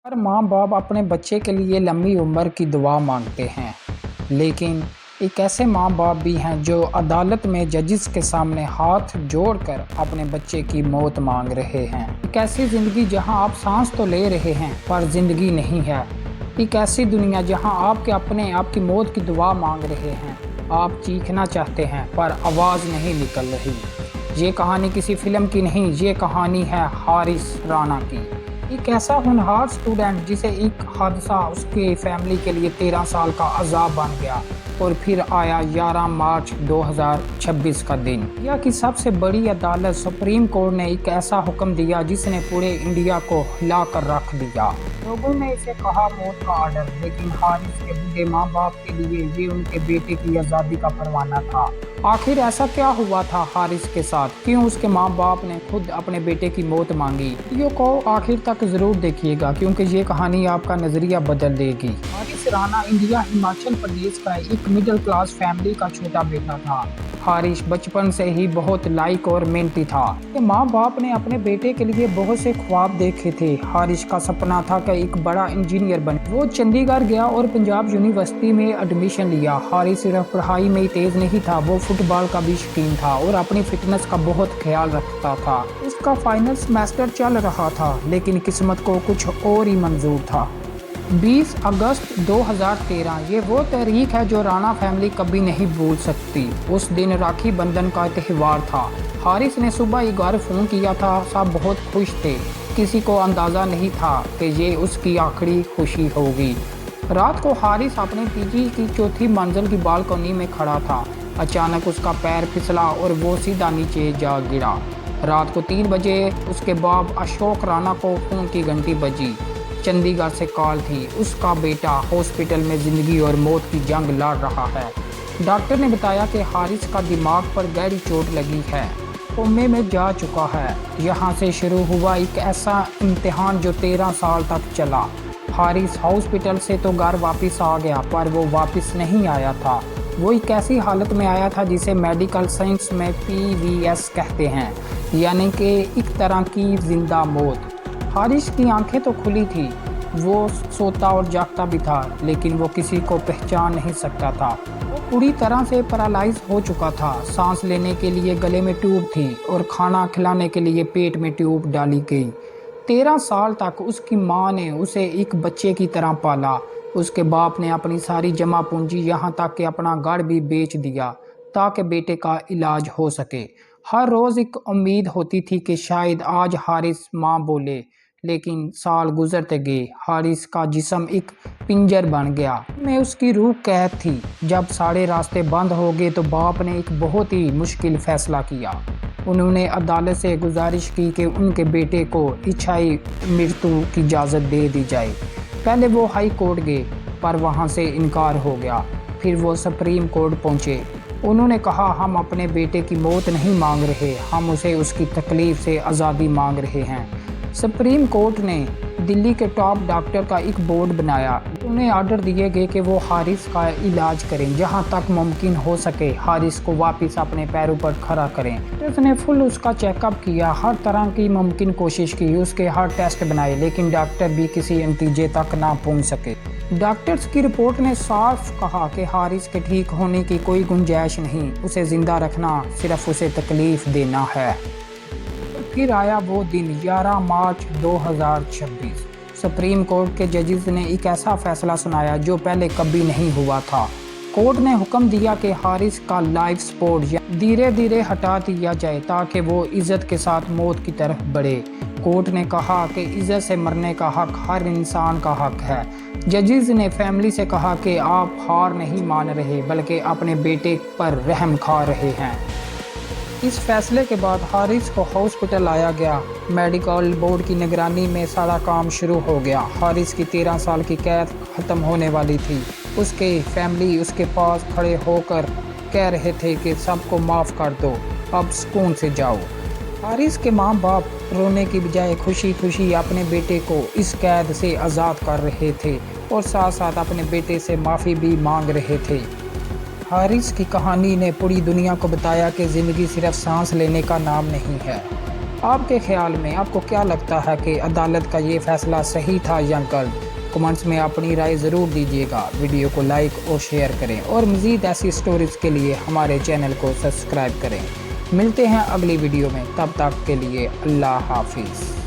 हर माँ बाप अपने बच्चे के लिए लंबी उम्र की दुआ मांगते हैं, लेकिन एक ऐसे माँ बाप भी हैं जो अदालत में जजिस के सामने हाथ जोड़कर अपने बच्चे की मौत मांग रहे हैं। एक ऐसी ज़िंदगी जहां आप सांस तो ले रहे हैं पर ज़िंदगी नहीं है। एक ऐसी दुनिया जहां आपकी मौत की दुआ मांग रहे हैं। आप चीखना चाहते हैं पर आवाज़ नहीं निकल रही। ये कहानी किसी फिल्म की नहीं, ये कहानी है हारिस राणा की। एक ऐसा होनहार स्टूडेंट जिसे एक हादसा उसके फैमिली के लिए 13 साल का अजाब बन गया और फिर आया 11 मार्च 2026 का दिन। इंडिया की सबसे बड़ी अदालत सुप्रीम कोर्ट ने एक ऐसा हुक्म दिया जिसने पूरे इंडिया को हिला कर रख दिया। लोगों ने इसे कहा मौत का ऑर्डर, लेकिन हारिस के बूढ़े माँ बाप के लिए ये उनके बेटे की आज़ादी का परवाना था। आखिर ऐसा क्या हुआ था हारिस के साथ? क्यों उसके माँ बाप ने खुद अपने बेटे की मौत मांगी? वीडियो को आखिर तक जरूर देखिएगा क्योंकि ये कहानी आपका नजरिया बदल देगी। हारिस राणा इंडिया हिमाचल प्रदेश का एक मिडिल क्लास फैमिली का छोटा बेटा था। हारिस बचपन से ही बहुत लाइक और मेहनती था। माँ बाप ने अपने बेटे के लिए बहुत से ख्वाब देखे थे। हारिस का सपना था कि एक बड़ा इंजीनियर बने। वो चंडीगढ़ गया और पंजाब यूनिवर्सिटी में एडमिशन लिया। हारिस सिर्फ पढ़ाई में ही तेज नहीं था, वो फुटबॉल का भी शौकीन था और अपनी फिटनेस का बहुत ख्याल रखता था। उसका फाइनल सेमेस्टर चल रहा था, लेकिन किस्मत को कुछ और ही मंजूर था। 20 अगस्त 2013 ये वो तारीख है जो राणा फैमिली कभी नहीं भूल सकती। उस दिन राखी बंधन का त्यौहार था। हारिस ने सुबह ही घर फ़ोन किया था। सब बहुत खुश थे। किसी को अंदाज़ा नहीं था कि ये उसकी आखिरी खुशी होगी। रात को हारिस अपने पीजी की चौथी मंजिल की बालकनी में खड़ा था। अचानक उसका पैर फिसला और वो सीधा नीचे जा गिरा। रात को 3 बजे उसके बाप अशोक राणा को फ़ोन की घंटी बजी। चंडीगढ़ से कॉल थी। उसका बेटा हॉस्पिटल में ज़िंदगी और मौत की जंग लड़ रहा है। डॉक्टर ने बताया कि हारिस का दिमाग पर गहरी चोट लगी है, कोमे में जा चुका है। यहाँ से शुरू हुआ एक ऐसा इम्तिहान जो 13 साल तक चला। हारिस हॉस्पिटल से तो घर वापस आ गया, पर वो वापस नहीं आया था। वो एक ऐसी हालत में आया था जिसे मेडिकल साइंस में PVS कहते हैं, यानी कि एक तरह की जिंदा मौत। हारिस की आंखें तो खुली थी, वो सोता और जागता भी था, लेकिन वो किसी को पहचान नहीं सकता था। वो पूरी तरह से पैरालाइज हो चुका था। सांस लेने के लिए गले में ट्यूब थी और खाना खिलाने के लिए पेट में ट्यूब डाली गई। 13 साल तक उसकी माँ ने उसे एक बच्चे की तरह पाला। उसके बाप ने अपनी सारी जमा पूंजी, यहाँ तक कि अपना घर भी बेच दिया ताकि बेटे का इलाज हो सके। हर रोज़ एक उम्मीद होती थी कि शायद आज हारिस माँ बोले, लेकिन साल गुजरते गए। हारिस का जिस्म एक पिंजर बन गया, में उसकी रूह कैद थी। जब सारे रास्ते बंद हो गए तो बाप ने एक बहुत ही मुश्किल फैसला किया। उन्होंने अदालत से गुजारिश की कि उनके बेटे को इच्छाई मृत्यु की इजाज़त दे दी जाए। पहले वो हाई कोर्ट गए, पर वहाँ से इनकार हो गया। फिर वो सुप्रीम कोर्ट पहुँचे। उन्होंने कहा, हम अपने बेटे की मौत नहीं मांग रहे, हम उसे उसकी तकलीफ़ से आज़ादी मांग रहे हैं। सुप्रीम कोर्ट ने दिल्ली के टॉप डॉक्टर का एक बोर्ड बनाया। उन्हें आर्डर दिए गए कि वो हारिस का इलाज करें, जहां तक मुमकिन हो सके हारिस को वापस अपने पैरों पर खड़ा करें। डॉक्टर्स ने फुल उसका चेकअप किया, हर तरह की मुमकिन कोशिश की, उसके हर टेस्ट बनाए, लेकिन डॉक्टर भी किसी नतीजे तक ना पहुंच सके। डॉक्टर्स की रिपोर्ट ने साफ कहा कि हारिस के ठीक होने की कोई गुंजाइश नहीं, उसे जिंदा रखना सिर्फ उसे तकलीफ देना है। फिर आया वो दिन, 11 मार्च 2026। सुप्रीम कोर्ट के जजेस ने एक ऐसा फैसला सुनाया जो पहले कभी नहीं हुआ था। कोर्ट ने हुक्म दिया कि हारिस का लाइफ सपोर्ट धीरे धीरे हटा दिया जाए ताकि वो इज्जत के साथ मौत की तरफ बढ़े। कोर्ट ने कहा कि इज्जत से मरने का हक हर इंसान का हक है। जजेस ने फैमिली से कहा कि आप हार नहीं मान रहे, बल्कि अपने बेटे पर रहम खा रहे हैं। इस फैसले के बाद हारिस को हॉस्पिटल लाया गया। मेडिकल बोर्ड की निगरानी में सारा काम शुरू हो गया। हारिस की 13 साल की कैद ख़त्म होने वाली थी। उसके फैमिली उसके पास खड़े होकर कह रहे थे कि सबको माफ़ कर दो, अब सुकून से जाओ। हारिस के माँ बाप रोने की बजाय खुशी खुशी अपने बेटे को इस कैद से आज़ाद कर रहे थे और साथ साथ अपने बेटे से माफ़ी भी मांग रहे थे। हारिस की कहानी ने पूरी दुनिया को बताया कि ज़िंदगी सिर्फ सांस लेने का नाम नहीं है। آپ کے خیال میں آپ کو کیا لگتا ہے کہ عدالت کا یہ فیصلہ صحیح تھا یا غلط؟ کمنٹس میں اپنی رائے ضرور دیجیے گا۔ ویڈیو کو لائک اور شیئر کریں اور مزید ایسی سٹوریز کے لیے ہمارے چینل کو سبسکرائب کریں۔ ملتے ہیں اگلی ویڈیو میں، تب تک کے لیے اللہ حافظ۔